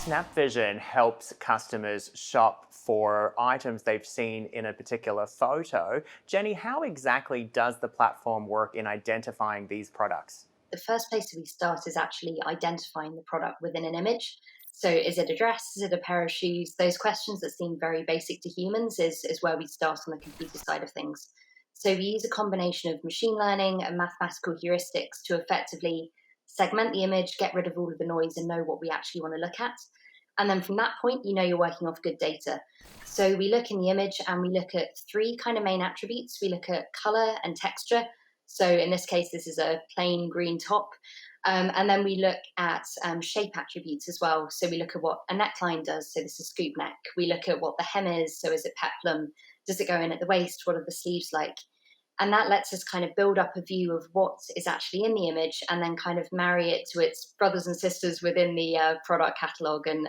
SnapVision helps customers shop for items they've seen in a particular photo. Jenny, how exactly does the platform work in identifying these products? The first place that we start is actually identifying the product within an image. So, is it a dress? Is it a pair of shoes? Those questions that seem very basic to humans is where we start on the computer side of things. So, we use a combination of machine learning and mathematical heuristics to effectively segment the image, get rid of all of the noise, and know what we actually want to look at. And then from that point, you know you're working off good data. So, we look in the image and we look at three kind of main attributes. We look at color and texture. So in this case, this is a plain green top. And then we look at shape attributes as well. So we look at what a neckline does. So this is scoop neck. We look at what the hem is. So is it peplum? Does it go in at the waist? What are the sleeves like? And that lets us kind of build up a view of what is actually in the image and then kind of marry it to its brothers and sisters within the product catalog and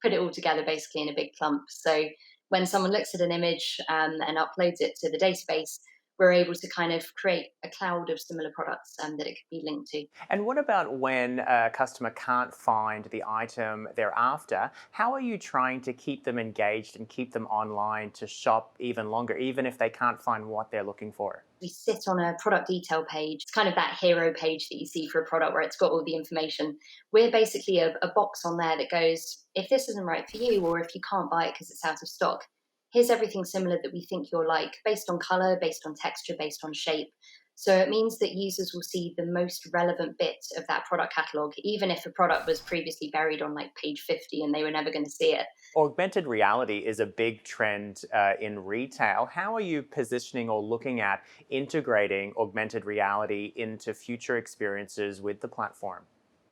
put it all together basically in a big clump. So when someone looks at an image and uploads it to the database, we're able to kind of create a cloud of similar products that it could be linked to. And what about when a customer can't find the item they're after? How are you trying to keep them engaged and keep them online to shop even longer, even if they can't find what they're looking for? We sit on a product detail page. It's kind of that hero page that you see for a product where it's got all the information. We're basically a box on there that goes, if this isn't right for you, or if you can't buy it because it's out of stock, here's everything similar that we think you'll like based on color, based on texture, based on shape. So it means that users will see the most relevant bit of that product catalog, even if a product was previously buried on like page 50 and they were never going to see it. Augmented reality is a big trend in retail. How are you positioning or looking at integrating augmented reality into future experiences with the platform?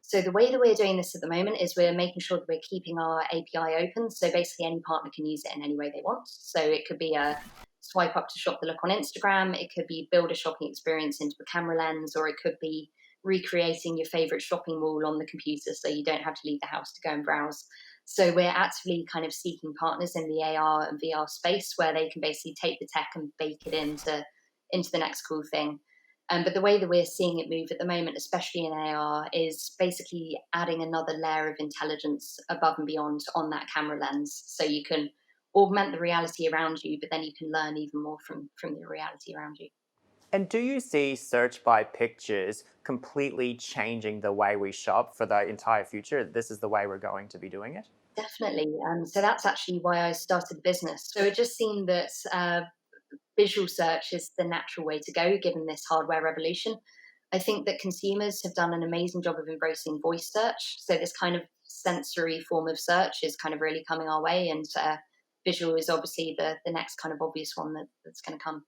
So the way that we're doing this at the moment is we're making sure that we're keeping our API open. So basically any partner can use it in any way they want. So it could be a swipe up to shop the look on Instagram. It could be build a shopping experience into a camera lens, or it could be recreating your favorite shopping mall on the computer so you don't have to leave the house to go and browse. So we're actively kind of seeking partners in the AR and VR space where they can basically take the tech and bake it into the next cool thing. But the way that we're seeing it move at the moment, especially in AR, is basically adding another layer of intelligence above and beyond on that camera lens. So you can augment the reality around you, but then you can learn even more from the reality around you. And do you see search by pictures completely changing the way we shop for the entire future? This is the way we're going to be doing it? Definitely. So that's actually why I started the business. So it just seemed that visual search is the natural way to go given this hardware revolution. I think that consumers have done an amazing job of embracing voice search. So this kind of sensory form of search is kind of really coming our way, and visual is obviously the next kind of obvious one that's going to come.